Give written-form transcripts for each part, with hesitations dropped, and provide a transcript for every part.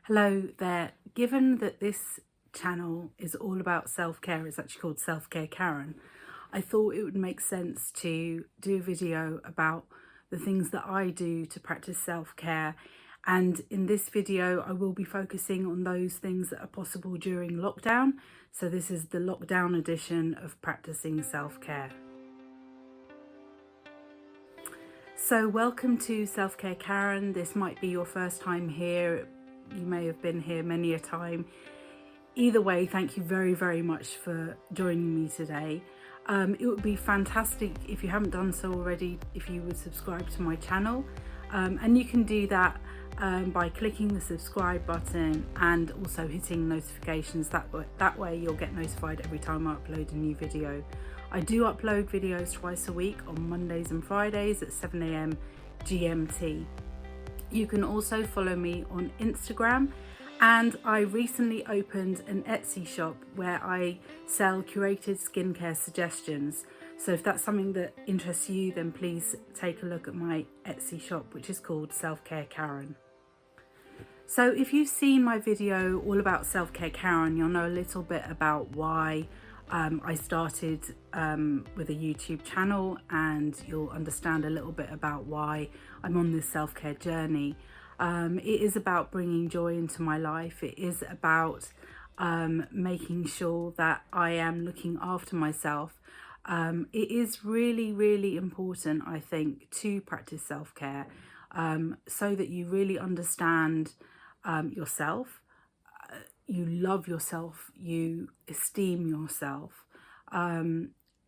Hello there. Given that this channel is all about self-care, it's actually called Self-Care Karen, I thought it would make sense to do a video about the things that I do to practice self-care. And in this video, I will be focusing on those things that are possible during lockdown. So this is the lockdown edition of Practising Self-Care. So welcome to Self-Care Karen. This might be your first time here. You may have been here many a time. Either way, thank you very, very much for joining me today. It would be fantastic if you haven't done so already, if you would subscribe to my channel. And you can do that by clicking the subscribe button and also hitting notifications. That way you'll get notified every time I upload a new video. I do upload videos twice a week on Mondays and Fridays at 7 AM GMT. You can also follow me on Instagram, and I recently opened an Etsy shop where I sell curated skincare suggestions. So if that's something that interests you, then please take a look at my Etsy shop, which is called Self-Care Karen. So if you've seen my video all about Self-Care Karen, you'll know a little bit about why I started with a YouTube channel, and you'll understand a little bit about why I'm on this self-care journey. It is about bringing joy into my life. It is about making sure that I am looking after myself. It is really, really important, I think, to practice self-care so that you really understand yourself. You love yourself, you esteem yourself,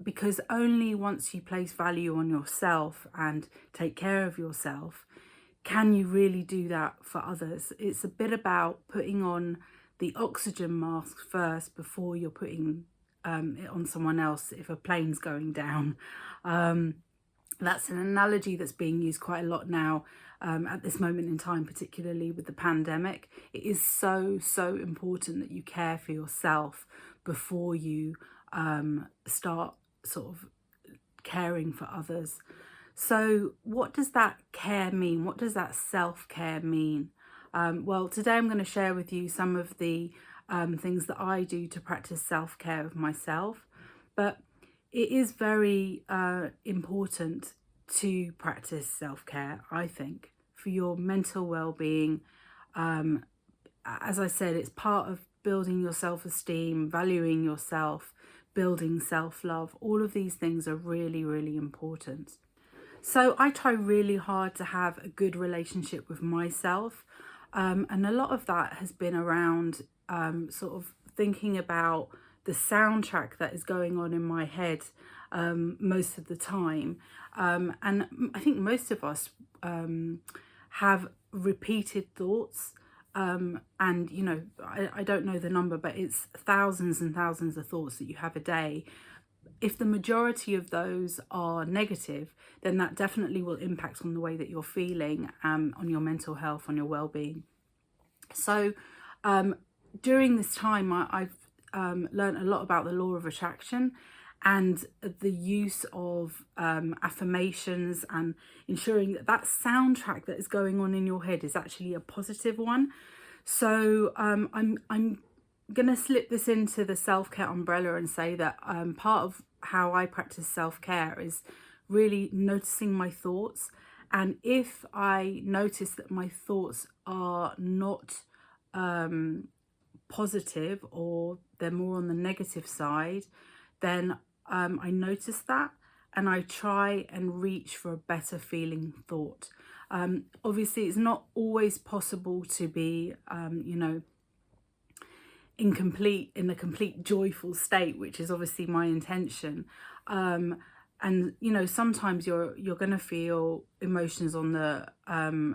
because only once you place value on yourself and take care of yourself can you really do that for others. It's a bit about putting on the oxygen mask first before you're putting it on someone else if a plane's going down. That's an analogy that's being used quite a lot now at this moment in time, particularly with the pandemic. It is so important that you care for yourself before you start sort of caring for others. So what does that care mean? What does that self-care mean? Well, today I'm going to share with you some of the things that I do to practice self-care of myself. But it is very important to practice self-care, I think, for your mental well-being. As I said, it's part of building your self-esteem, valuing yourself, building self-love. All of these things are really, really important. So I try really hard to have a good relationship with myself. And a lot of that has been around sort of thinking about the soundtrack that is going on in my head most of the time. And I think most of us have repeated thoughts. And, you know, I don't know the number, but it's thousands and thousands of thoughts that you have a day. If the majority of those are negative, then that definitely will impact on the way that you're feeling, on your mental health, on your well-being. So during this time, I've learned a lot about the law of attraction and the use of affirmations and ensuring that that soundtrack that is going on in your head is actually a positive one. So I'm going to slip this into the self-care umbrella and say that part of how I practice self-care is really noticing my thoughts. And if I notice that my thoughts are not positive, or they're more on the negative side, then I notice that and I try and reach for a better feeling thought. Obviously, it's not always possible to be, you know, in a complete joyful state, which is obviously my intention. And you know, sometimes you're going to feel emotions on the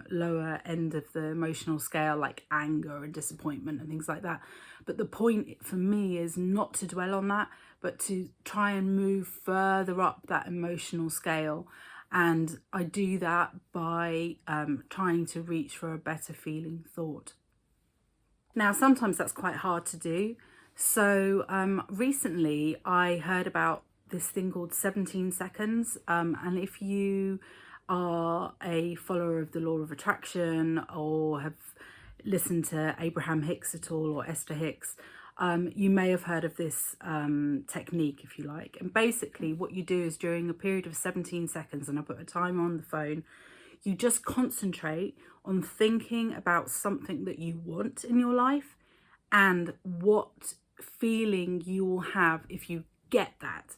lower end of the emotional scale, like anger and disappointment and things like that. But the point for me is not to dwell on that, but to try and move further up that emotional scale. And I do that by trying to reach for a better feeling thought. Now, sometimes that's quite hard to do. So recently I heard about this thing called 17 seconds. And if you are a follower of the law of attraction or have listened to Abraham Hicks at all, or Esther Hicks, you may have heard of this technique, if you like. And basically what you do is, during a period of 17 seconds, and I put a timer on the phone, you just concentrate on thinking about something that you want in your life and what feeling you will have if you get that.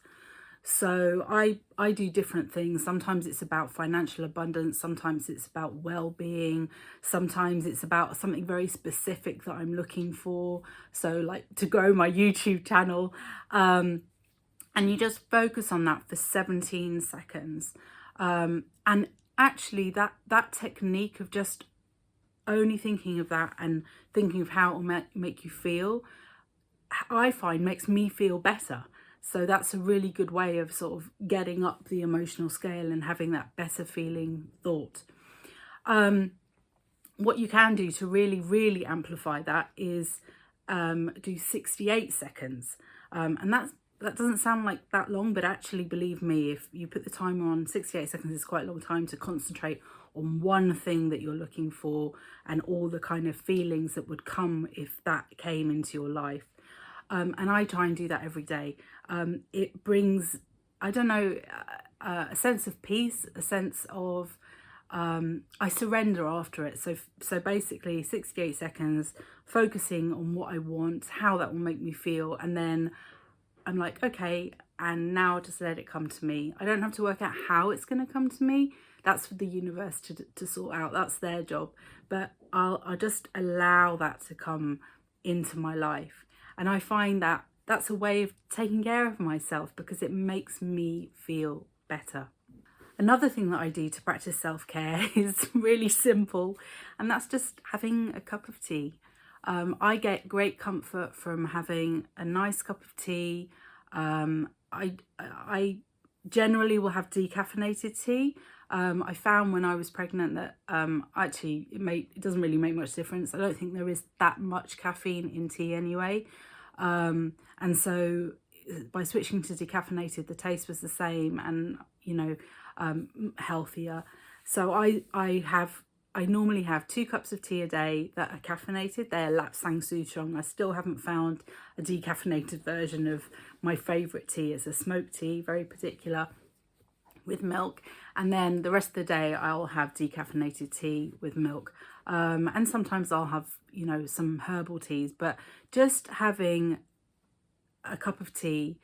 So I do different things. Sometimes it's about financial abundance, sometimes it's about well-being, sometimes it's about something very specific that I'm looking for, so like to grow my YouTube channel, and you just focus on that for 17 seconds, and actually that technique of just only thinking of that and thinking of how it will make you feel, I find makes me feel better. So that's a really good way of sort of getting up the emotional scale and having that better feeling thought. What you can do to really amplify that is do 68 seconds. And that doesn't sound like that long, but actually, believe me, if you put the timer on, 68 seconds is quite a long time to concentrate on one thing that you're looking for and all the kind of feelings that would come if that came into your life. And I try and do that every day. It brings, I don't know, a sense of peace, a sense of, I surrender after it. So basically 68 seconds, focusing on what I want, how that will make me feel. And then I'm like, okay, and now just let it come to me. I don't have to work out how it's going to come to me. That's for the universe to sort out. That's their job. But I'll just allow that to come into my life. And I find that that's a way of taking care of myself because it makes me feel better. Another thing that I do to practice self-care is really simple, and that's just having a cup of tea. I get great comfort from having a nice cup of tea. I generally will have decaffeinated tea. I found when I was pregnant that actually it doesn't really make much difference. I don't think there is that much caffeine in tea anyway. And so by switching to decaffeinated, the taste was the same and, healthier. So I normally have 2 cups of tea a day that are caffeinated. They're Lapsang Souchong. I still haven't found a decaffeinated version of my favourite tea. It's a smoked tea, very particular, with milk. And then the rest of the day I'll have decaffeinated tea with milk. And sometimes I'll have, some herbal teas, but just having a cup of tea,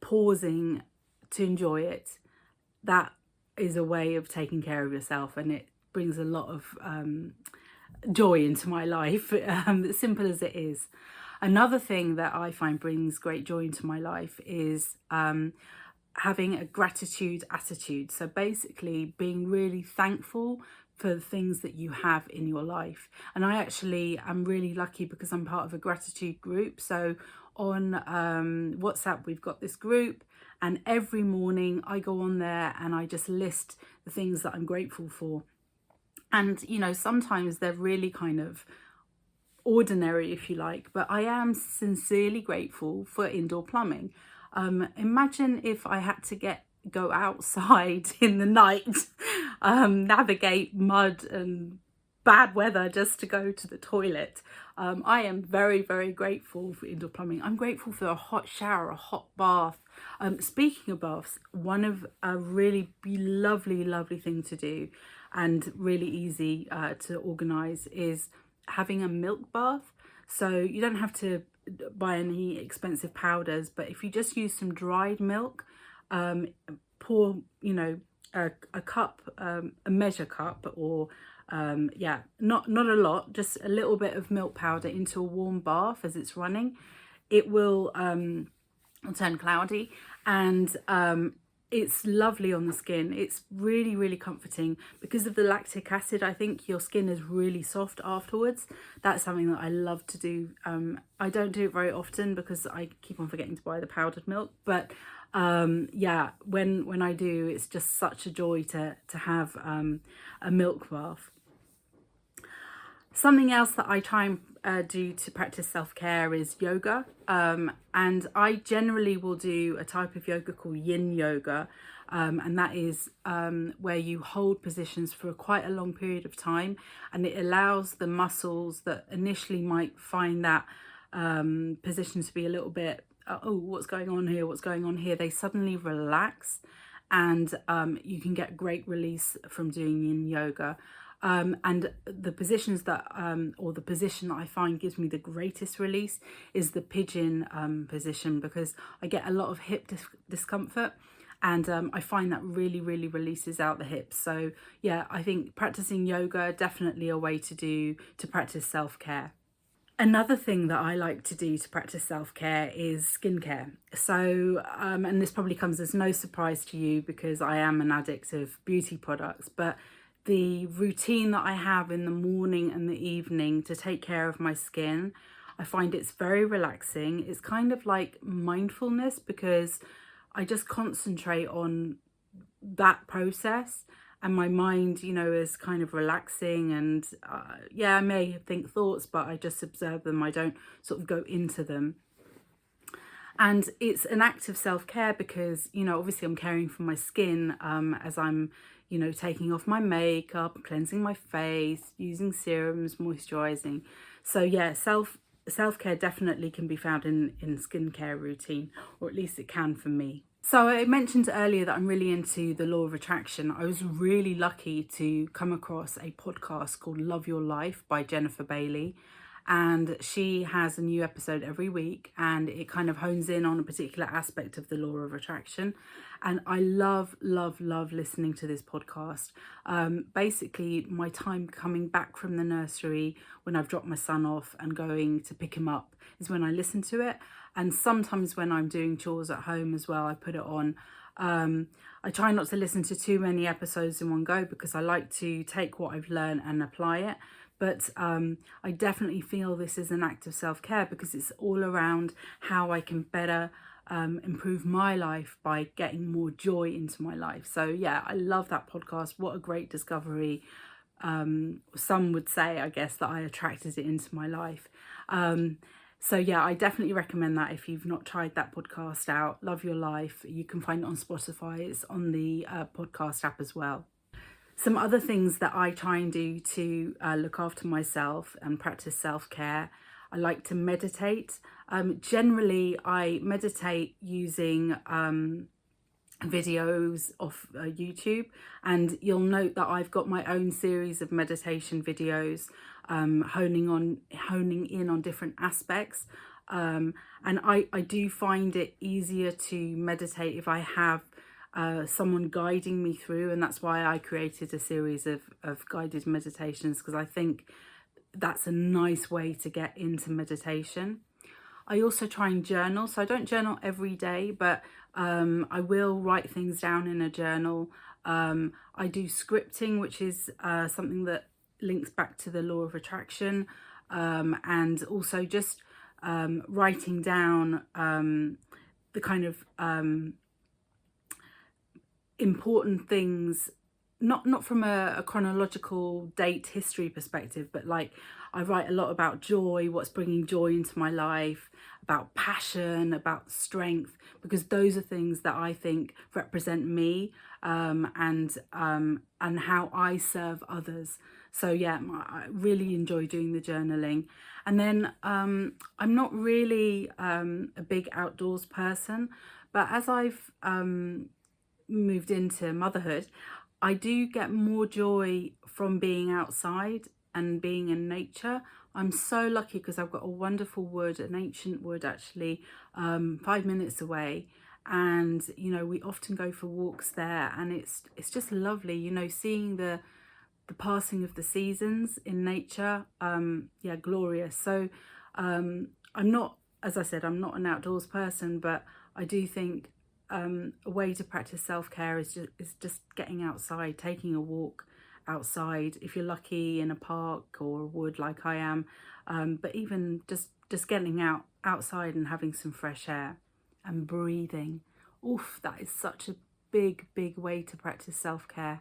pausing to enjoy it, that is a way of taking care of yourself, and it brings a lot of joy into my life, as simple as it is. Another thing that I find brings great joy into my life is having a gratitude attitude. So basically being really thankful for the things that you have in your life. And I actually am really lucky because I'm part of a gratitude group. So on WhatsApp, we've got this group, and every morning I go on there and I just list the things that I'm grateful for. And, sometimes they're really kind of ordinary, if you like, but I am sincerely grateful for indoor plumbing. Imagine if I had to go outside in the night, navigate mud and bad weather just to go to the toilet. I am very, very grateful for indoor plumbing. I'm grateful for a hot shower, a hot bath. Speaking of baths, one of a really lovely thing to do and really easy to organise is having a milk bath. So you don't have to buy any expensive powders, but if you just use some dried milk, pour a cup, a measure cup, or not a lot, just a little bit of milk powder into a warm bath as it's running. It will turn cloudy, and it's lovely on the skin. It's really comforting. Because of the lactic acid, I think your skin is really soft afterwards. That's something that I love to do. I don't do it very often because I keep on forgetting to buy the powdered milk, but when I do, it's just such a joy to have a milk bath. Something else that I try and do to practice self-care is yoga. And I generally will do a type of yoga called yin yoga. And that is where you hold positions for quite a long period of time. And it allows the muscles that initially might find that position to be a little bit, oh, what's going on here? What's going on here? They suddenly relax, and you can get great release from doing yin yoga. And the positions that, or the position that I find gives me the greatest release is the pigeon position, because I get a lot of hip discomfort, and I find that really releases out the hips. So yeah, I think practicing yoga, definitely a way to practice self-care. Another thing that I like to do to practice self-care is skincare. So, and this probably comes as no surprise to you because I am an addict of beauty products, but the routine that I have in the morning and the evening to take care of my skin, I find it's very relaxing. It's kind of like mindfulness, because I just concentrate on that process, and my mind, you know, is kind of relaxing. And yeah, I may think thoughts, but I just observe them. I don't sort of go into them. And it's an act of self-care because, you know, obviously I'm caring for my skin as I'm, you know, taking off my makeup, cleansing my face, using serums, moisturizing. So yeah, self-care definitely can be found in skincare routine, or at least it can for me. So I mentioned earlier that I'm really into the law of attraction. I was really lucky to come across a podcast called Love Your Life by Jennifer Bailey. And she has a new episode every week, and it kind of hones in on a particular aspect of the law of attraction. And I love listening to this podcast. Basically, my time coming back from the nursery when I've dropped my son off and going to pick him up is when I listen to it. And sometimes when I'm doing chores at home as well, I put it on. I try not to listen to too many episodes in one go because I like to take what I've learned and apply it. But I definitely feel this is an act of self-care because it's all around how I can better improve my life by getting more joy into my life. So yeah, I love that podcast. What a great discovery. Some would say, I guess, that I attracted it into my life. So yeah, I definitely recommend that if you've not tried that podcast out. Love Your Life. You can find it on Spotify. It's on the podcast app as well. Some other things that I try and do to look after myself and practice self-care. I like to meditate. Generally, I meditate using videos off YouTube, and you'll note that I've got my own series of meditation videos honing in on different aspects, and I do find it easier to meditate if I have someone guiding me through, and that's why I created a series of guided meditations, because I think that's a nice way to get into meditation. I also try and journal. So I don't journal every day, but I will write things down in a journal. I do scripting, which is something that links back to the law of attraction, and also just writing down the kind of important things, not from a chronological date history perspective, but like I write a lot about joy, what's bringing joy into my life, about passion, about strength, because those are things that I think represent me, and how I serve others. So yeah, I really enjoy doing the journaling. And then I'm not really a big outdoors person, but as I've moved into motherhood, I do get more joy from being outside and being in nature. I'm so lucky because I've got a wonderful wood, an ancient wood actually, 5 minutes away. And, you know, we often go for walks there, and it's just lovely, you know, seeing the passing of the seasons in nature. Yeah, glorious. So I'm not, as I said, I'm not an outdoors person, but I do think a way to practice self-care is just getting outside, taking a walk outside, if you're lucky in a park or a wood like I am, but even just getting outside and having some fresh air and breathing. Oof, that is such a big way to practice self-care.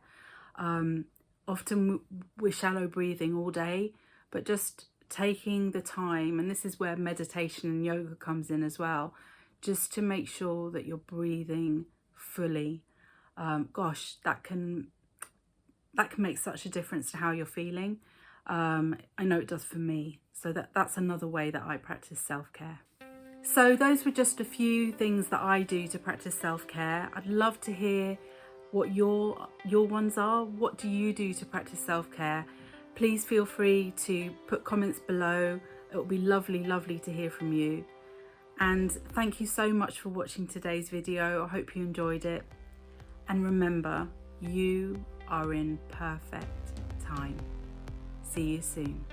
Often we're shallow breathing all day, but just taking the time, and this is where meditation and yoga comes in as well, just to make sure that you're breathing fully. Gosh, that can make such a difference to how you're feeling. I know it does for me. So that's another way that I practice self-care. So those were just a few things that I do to practice self-care. I'd love to hear what your ones are. What do you do to practice self-care? Please feel free to put comments below. It will be lovely to hear from you. And thank you so much for watching today's video. I hope you enjoyed it. And remember, you are in perfect time. See you soon.